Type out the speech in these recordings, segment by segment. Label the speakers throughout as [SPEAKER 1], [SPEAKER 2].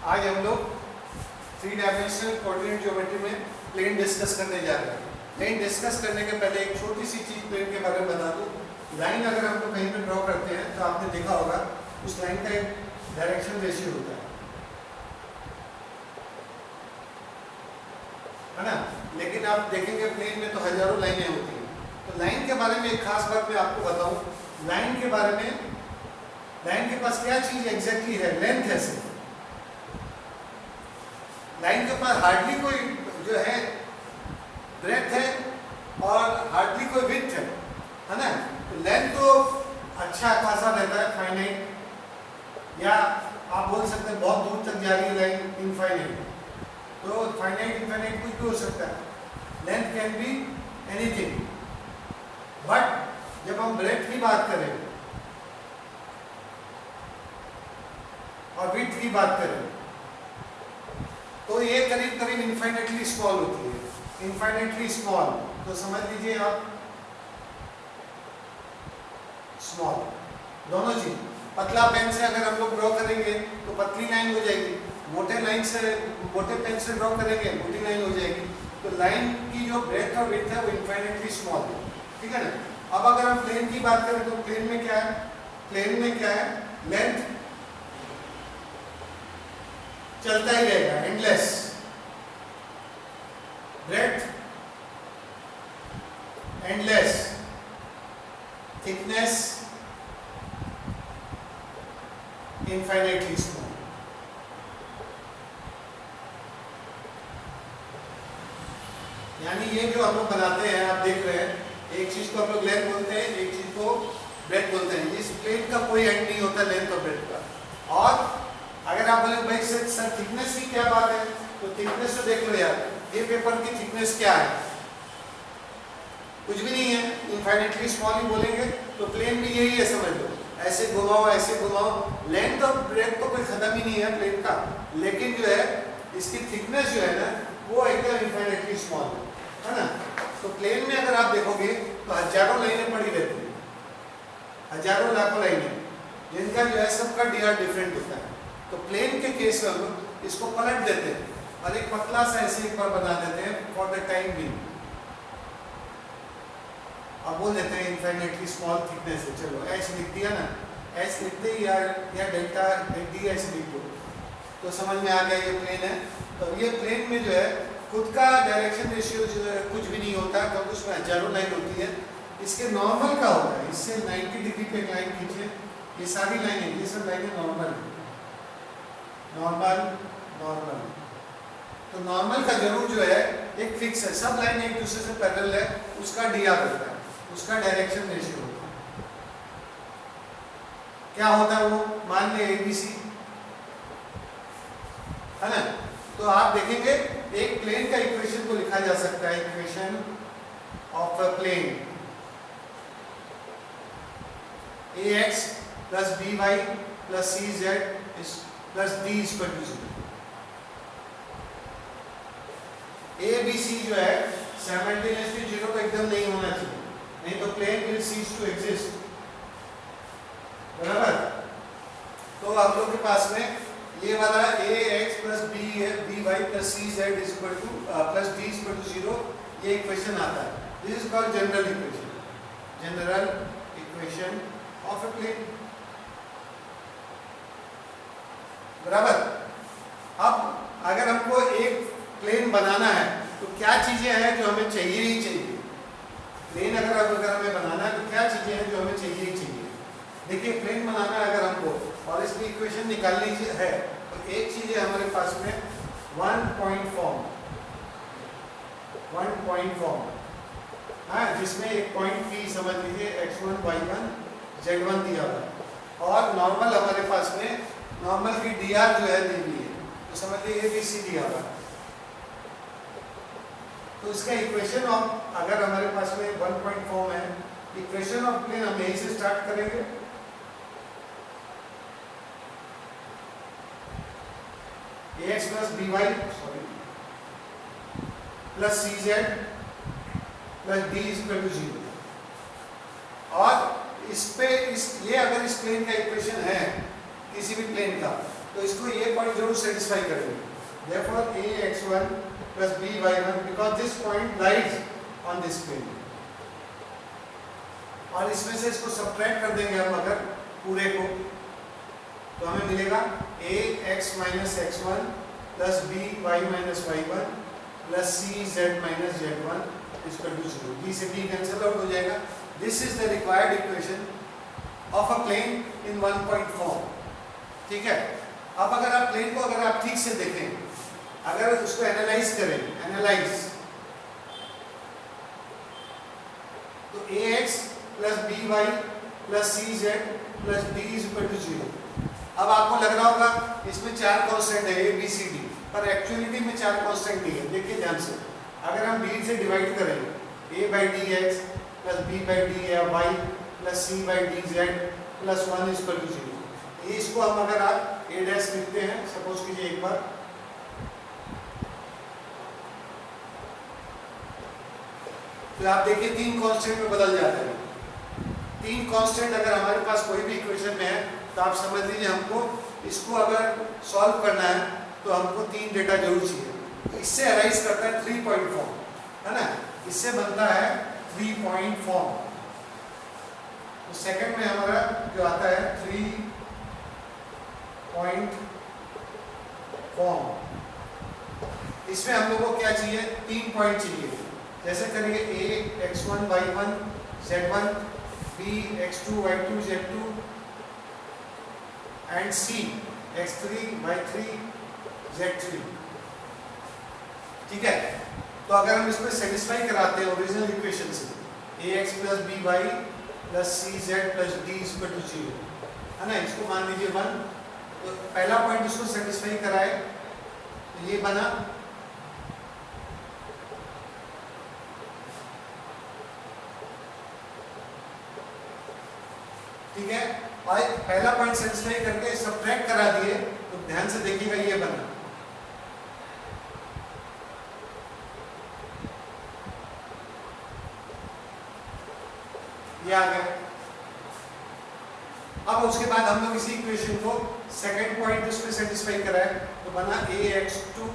[SPEAKER 1] आज हम लोग 3 डायमेंशनल कोऑर्डिनेट ज्योमेट्री में प्लेन डिस्कस करने जा रहे हैं। प्लेन डिस्कस करने के पहले एक छोटी सी चीज प्लेन के बारे में बता दूं। लाइन अगर हम लोग कहीं पे ड्रॉ करते हैं तो आपने देखा होगा उस लाइन का एक डायरेक्शन रेशियो होता है ना। लेकिन आप देखेंगे प्लेन में तो हजारों लाइनें होती हैं। तो लाइन के बारे में एक खास बात मैं आपको बताऊं। लाइन के बारे में, लाइन के पास क्या चीज एग्जैक्टली है? लेंथ है सिर्फ। लाइन के पास हार्डली कोई जो है ब्रेथ है और हार्डली कोई विड्थ है ना। तो लेंथ तो अच्छा खासा रहता है, फाइनाइट, या आप बोल सकते हैं बहुत दूर तक जा रही है लाइन, इनफाइनाइट। तो फाइनाइट इनफाइनाइट कुछ भी हो सकता है। Length can be anything. But जब हम ब्रेथ की बात करें और विड्थ की बात करें तो ये करीब करीब इनफाइनेटली स्मॉल होती है। इनफाइनेटली स्मॉल तो समझ लीजिए आप स्मॉल। दोनों चीज, पतला पेन से अगर हम लोग ड्रॉ करेंगे तो पतली लाइन हो जाएगी, मोटे लाइन से, मोटे पेन से ड्रॉ करेंगे मोटी लाइन हो जाएगी। तो लाइन की जो ब्रेथ और विड्थ है वो इनफाइनेटली स्मॉल है, ठीक है ना। अब अगर हम प्लेन की बात करें तो प्लेन में क्या है? प्लेन में क्या है? लेंथ चलता ही रहेगा, endless. Breadth endless, thickness infinitely small. यानी ये जो हम लोग बनाते हैं, आप देख रहे हैं, एक चीज को हम लोग लेंथ बोलते हैं, एक चीज को ब्रेथ बोलते हैं। इस प्लेन का कोई एंड नहीं होता लेंथ और ब्रेथ का। और अगर आप बोले भाई सर थिकनेस की क्या बात है, तो थिकनेस तो देख लो यार, ये पेपर की थिकनेस क्या है? कुछ भी नहीं है, इनफाइनेटली स्मॉल ही बोलेंगे। तो प्लेन भी यही है, समझ लो। ऐसे घुमाओ ऐसे घुमाओ, लेंथ और ब्रेथ तो कोई खत्म ही नहीं है प्लेन का, लेकिन जो है इसकी थिकनेस जो है ना वो एकदम इनफाइनेटली स्मॉल है ना। तो प्लेन में अगर आप देखोगे तो हजारों लाइनें पड़ी रहती है, हजारों लाखों लाइनें, जिनका जो है सबका डीआर डिफरेंट होता है। तो प्लेन के केस में हम इसको पलट देते हैं और एक पतला सा ऐसे एक बार बना देते हैं फॉर द टाइम बीइंग। अब बोल देते हैं इनफाइनेटली स्मॉल थिकनेस है। चलो एच लिख दिया ना, एच लिखते ही या डेल्टा डी एच लिख दो तो समझ में आ गया ये प्लेन है। तो ये प्लेन में जो है खुद का डायरेक्शन रेशियो जो है कुछ भी नहीं होता, क्योंकि उसमें हजारों लाइन होती है। इसके नॉर्मल का होता है, इससे 90 डिग्री पे एक लाइन खींचे, ये सारी लाइनें, ये सब लाइनें नॉर्मल है, नॉर्मल नॉर्मल। तो नॉर्मल का जरूर जो है एक फिक्स है, सब लाइन एक दूसरे से पैरेलल है, उसका डीआर होता है, उसका डायरेक्शन रेशियो होता है। क्या होता है वो? मान ले एबीसी है ना। तो आप देखेंगे एक प्लेन का इक्वेशन को लिखा जा सकता है, equation of a plane ax plus by plus cz is plus d is equal to 0। a b c जो है साइमल्टेनियसली 0 तो एकदम नहीं होना चाहिए, नहीं तो plane will cease to exist, बराबर। तो आप लोग के पास में ये वाला ax plus by plus cz is equal to plus d is equal to 0, ये इक्वेशन आता है। This is called general equation, general equation of a plane, बराबर। अब अगर हमको एक प्लेन बनाना है तो क्या चीजें हैं जो हमें चाहिए ही चाहिए? प्लेन अगर हमें बनाना है तो क्या चीजें हैं जो हमें चाहिए ही चाहिए? देखिए प्लेन बनाना है अगर हमको और इसकी इक्वेशन निकालनी है तो एक चीज है हमारे पास में one point form, one point form, हाँ, जिसमें एक पॉइंट P समझ लीजिए x1 y1 z1 दिया हुआ है और नॉर्मल हमारे पास में, नॉर्मल की dr जो है दी हुई है, तो समझ लीजिए ABC दिया हुआ है। तो इसका इक्वेशन ऑफ, अगर हमारे पास में वन पॉइंट फॉर्म है, इक्वेशन ऑफ प्लेन हम यहीं से स्टार्ट करेंगे। ax plus by plus cz plus d is equal to 0। और इस पे ये अगर इस प्लेन का इक्वेशन है किसी भी प्लेन का, तो इसको ये पॉइंट जरूर सेटिस्फाई करेंगे। Therefore ax1 plus by1 because this point lies on this plane। और इसमें से इसको सब्ट्रैक्ट कर देंगे हम अगर पूरे को, तो हमें मिलेगा ax minus x1 plus by minus y1 plus cz minus z1 is equal to 0। b से b कैंसिल आउट हो जाएगा। This is the required equation of a plane in one point form। ठीक है। अब अगर आप प्लेन को अगर आप ठीक से देखें, अगर उसको एनालाइज करें, एनालाइज, तो ax plus by plus cz plus d is equal to 0। अब आपको लग रहा होगा इसमें 4 कांस्टेंट है a b c d, पर एक्चुअलिटी में 4 कांस्टेंट नहीं है। देखिए ध्यान से, अगर हम b से डिवाइड करेंगे a by dx plus b by dy plus c by dz plus 1 is equal to 0। ये इसको हम अगर आप a डैश लिखते हैं, सपोज कीजिए एक बार, तो आप देखिए 3 कांस्टेंट में बदल जाते हैं। 3 कांस्टेंट अगर हमारे पास कोई भी इक्वेशन में है तो आप समझ लीजिए हमको इसको अगर सॉल्व करना है तो हमको 3 डेटा जरूर चाहिए। इससे अराइज करता है 3 पॉइंट फॉर्म, है ना, इससे बनता है 3 पॉइंट फॉर्म। तो सेकंड में हमारा जो आता है 3 पॉइंट फॉर्म, इसमें हम लोगों को क्या चाहिए, 3 पॉइंट चाहिए। जैसे करेंगे a x1 y1 z1 b x2 y2 z2 and c x3 y3 z3। ठीक है। तो अगर हम इसमें सेटिस्फाई कराते हैं ओरिजिनल इक्वेशन से ax plus by plus cz plus d is equal to 0, है ना, इसको मान लीजिए 1, तो पहला पॉइंट इसको सेटिस्फाई कराए तो ये बना, ठीक है। और पहला पॉइंट सेटिस्फाई करके सब्ट्रैक्ट करा दिए तो ध्यान से देखिएगा ये बना, ये आ गया। अब उसके बाद हम लोग इसी इक्वेशन को सेकंड पॉइंट उसमें सेटिस्फाई कराए तो बना ax2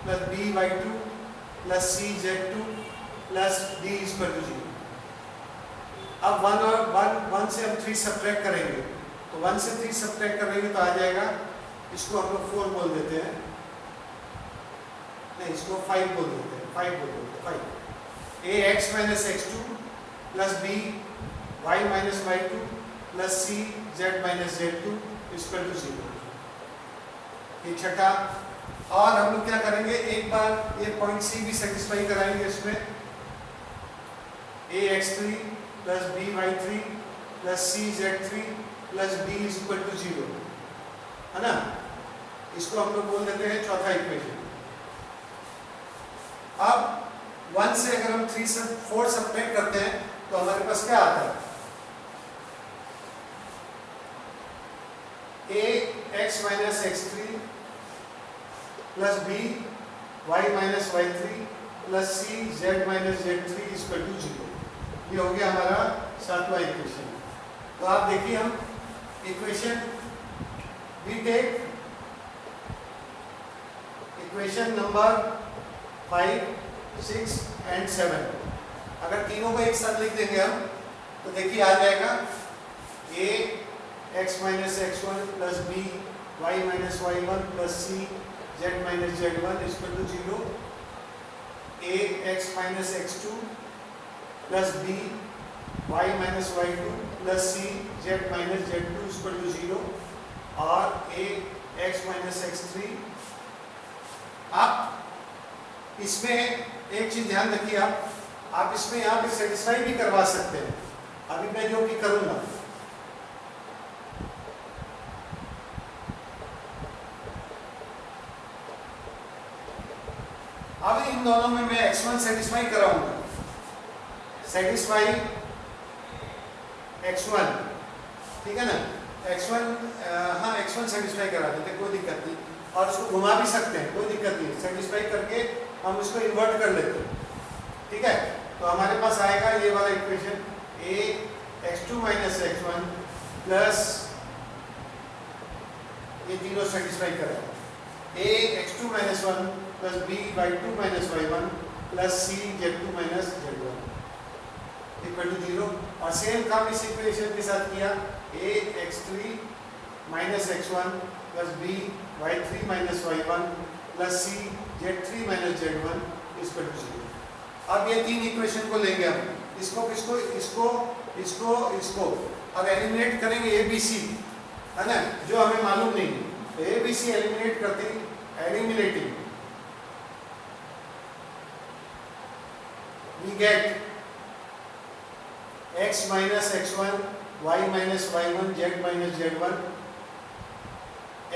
[SPEAKER 1] plus by2 plus cz2 plus d is equal to 0। अब 1 और 1 से हम 3 सब्ट्रैक्ट करेंगे, तो 1 से 3 सब्ट्रैक्ट करेंगे तो आ जाएगा, इसको हम लोग 4 बोल देते हैं, नहीं इसको 5 बोल देते हैं, 5 बोल देते हैं, 5 ax minus x2 plus b y minus y2 plus c z minus z2 is equal to 0। ये छठा। और हम लोग क्या करेंगे, एक बार ये पॉइंट सी भी सेटिस्फाई कराएंगे इसमें ax3 plus by3 plus cz3 plus d is equal to 0, है ना, इसको हम लोग बोल देते हैं चौथा इक्वेशन। अब 1 से अगर हम 3 से 4 सब्ट्रैक्ट करते हैं तो हमारे पास क्या आता है, ax minus x3 plus b y minus y3 plus c z minus z3 is equal to 0। ये हो गया हमारा 7वां इक्वेशन। तो आप देखिए हम equation we take equation number 5, 6 and 7, अगर तीनों को एक साथ लिख देंगे हम तो देखिए आ जाएगा a x minus x1 plus b y minus y1 plus c z minus z1 is equal to 0, a x minus x2 plus b y minus y2 plus c z minus z2 is equal to 0 और a x minus x3। आप इसमें एक चीज ध्यान रखिए, आप इसमें यहाँ पे सेटिस्फाई भी करवा सकते हैं। अभी मैं जो कि करूँगा, अब इन दोनों में मैं x1 सेटिस्फाई कराऊंगा, सेटिस्फाई x1, ठीक है ना, x1 हाँ x1 सेटिस्फाई करा देते, कोई दिक्कत नहीं, और उसको घुमा भी सकते हैं, कोई दिक्कत नहीं, सेटिस्फाई करके हम उसको इन्वर्ट कर लेते हैं। ठीक है, तो हमारे पास आएगा ये वाला equation a x2 minus x1 plus ये तीनों सेटिस्फाई करेगा। a x2 minus 1 plus b y2 minus y1 plus c z2 minus z1 equal to 0। और सेम काम इस इक्वेशन के साथ किया, a x3 minus x1 plus b y3 minus y1 plus c z3 minus z1 equal to 0। अब ये तीन equation को लेंगे हम, इसको अब एलिमिनेट करेंगे ए बी सी, है ना, जो हमें मालूम नहीं है। तो ए बी सी एलिमिनेट करते ही eliminating we get x minus x1 y minus y1 z minus z1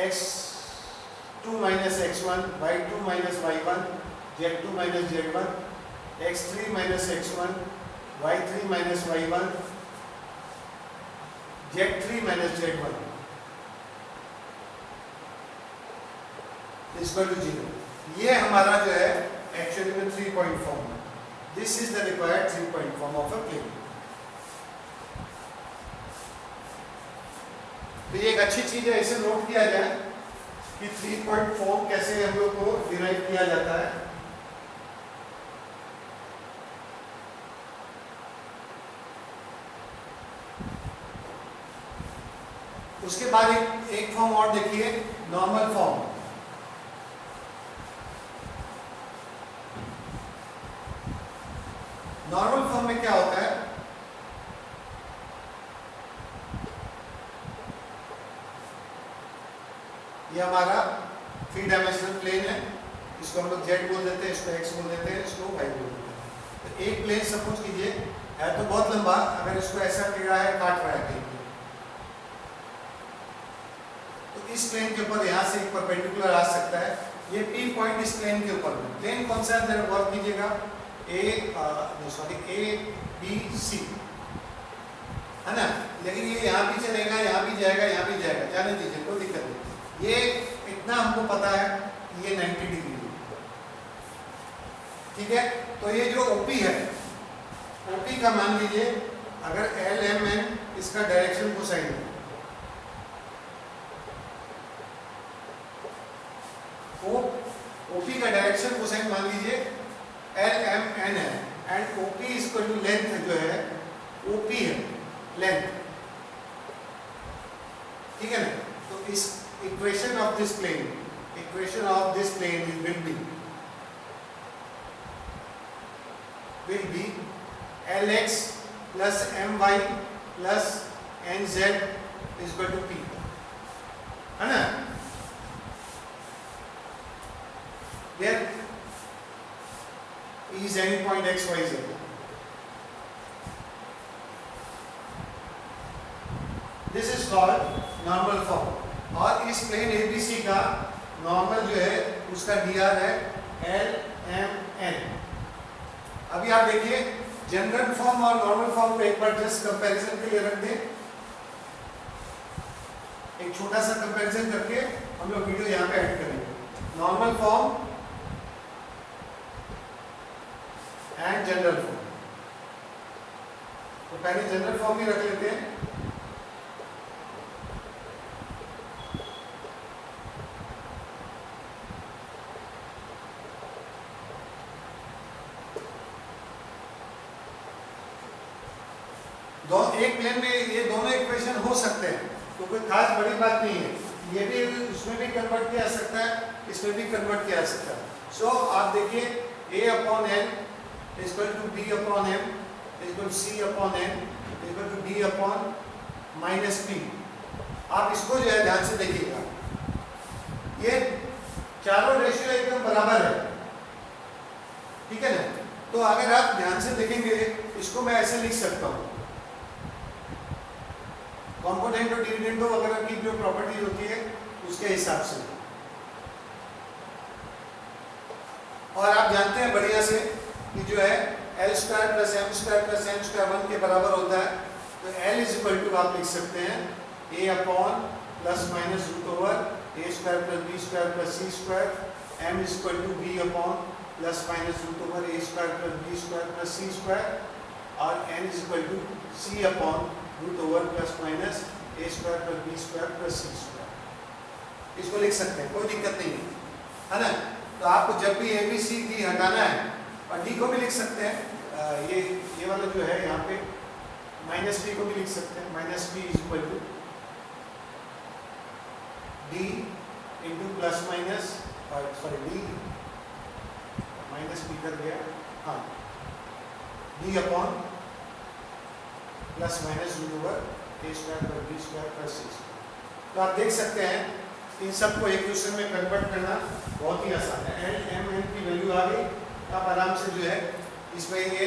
[SPEAKER 1] x2 minus x1 y2 minus y1 z2 minus z1 x3 minus x1 y3 minus y1 z3 minus z1 equal to 0। ये हमारा जो है actually में 3 point form है। This is the required 3 point form of a plane. तो ये एक अच्छी चीज है, इसे नोट किया जाए कि 3 पॉइंट फॉर्म कैसे हम लोग को डिराइव किया जाता है। उसके बाद एक फॉर्म और देखिए, नॉर्मल फॉर्म। नॉर्मल फॉर्म में क्या होता है, ये हमारा 3 डायमेंशनल प्लेन है, इसको हम लोग z बोल देते हैं, इसको x बोल देते हैं, इसको y बोल देते हैं। तो एक प्लेन सपोज कीजिए है तो बहुत लंबा, अगर इसको ऐसा टेढ़ा है, काट रहा है कहीं, तो इस प्लेन के ऊपर यहाँ से एक परपेंडिकुलर आ सकता है। ये P पॉइंट इस प्लेन के ऊपर में, प्लेन कौन सा है जरा गौर कीजिएगा, A B C, है ना। लेकिन ये यहाँ भी चलेगा, यहाँ भी जाएगा, यहाँ भी जाएगा, जाने दीजिए, कोई दिक्कत नहीं। ये इतना हमको पता है, ये 90 डिग्री है, ठीक है। तो ये जो OP है, OP का मान लीजिए अगर LMN इसका डायरेक्शन कोसाइन है, OP का डायरेक्शन कोसाइन मान लीजिए LMN है, and OP equal to length जो है OP है, लेंथ, ठीक है ना। तो इस equation of this plane will be LX plus MY plus NZ is equal to P, है ना। Where E is any point x, y, z। This is called normal form। और इस प्लेन ABC का नॉर्मल जो है उसका dr है LMN। अभी आप देखिए जनरल फॉर्म और नॉर्मल फॉर्म को एक बार जस्ट कंपैरिजन के लिए रख दें, एक छोटा सा कंपैरिजन करके हम लोग वीडियो यहाँ पे ऐड करेंगे। Normal form and general form. तो पहले जनरल फॉर्म ही रख लेते हैं। एक प्लेन में ये दोनों इक्वेशन हो सकते हैं, तो कोई खास बड़ी बात नहीं है। ये भी उसमें भी कन्वर्ट किया जा सकता है, इसमें भी कन्वर्ट किया जा सकता है। सो आप देखिए A upon N equal to B upon M equal to C upon N equal to D upon minus P। आप इसको जो है ध्यान से देखिएगा, ये चारों रेशियो एकदम बराबर है, ठीक है ना। तो अगर आप ध्यान से देखेंगे इसको मैं ऐसे लिख सकता हूँ, कॉम्पोनेंट और डिविडेंडो वगैरह की जो प्रॉपर्टी होती है उसके हिसाब से। और आप जानते हैं बढ़िया से कि जो है L square plus M square plus N square 1 के बराबर होता है। तो L इज इक्वल टू आप लिख सकते हैं A upon plus minus root over A square plus B square plus C square, M is equal to B upon plus minus root over A square plus B square plus C square, और N is equal to C upon root over plus minus A square plus B square plus C square. इसको लिख सकते हैं, कोई दिक्कत नहीं है ना। तो आपको जब भी ए बी सी डी हटाना है, और डी को भी लिख सकते हैं, ये वाला जो है यहाँ पे माइनस डी को भी लिख सकते हैं, minus D is equal to D into plus minus, sorry D minus D कर दिया, हाँ, D upon plus minus root over A square पर B square plus C square. तो आप देख सकते हैं इन सबको एक दूसरे में कन्वर्ट करना बहुत ही आसान है। एल एम एन की वैल्यू आ गई, आप आराम से जो है इसमें ये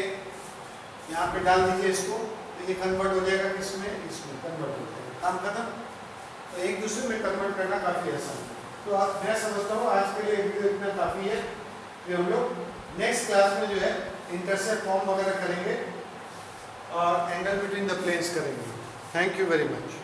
[SPEAKER 1] यहाँ पे डाल दीजिए इसको, तो ये कन्वर्ट हो जाएगा किसमें, इसमें कन्वर्ट हो जाएगा, काम खत्म। तो एक दूसरे में कन्वर्ट करना काफ़ी आसान है। तो आप, मैं समझता हूँ आज के लिए वीडियो इतना काफ़ी है। फिर हम लोग नेक्स्ट क्लास में जो है इंटरसेप्ट फॉर्म वगैरह करेंगे और एंगल बिटवीन द प्लेन्स करेंगे। Thank you very much.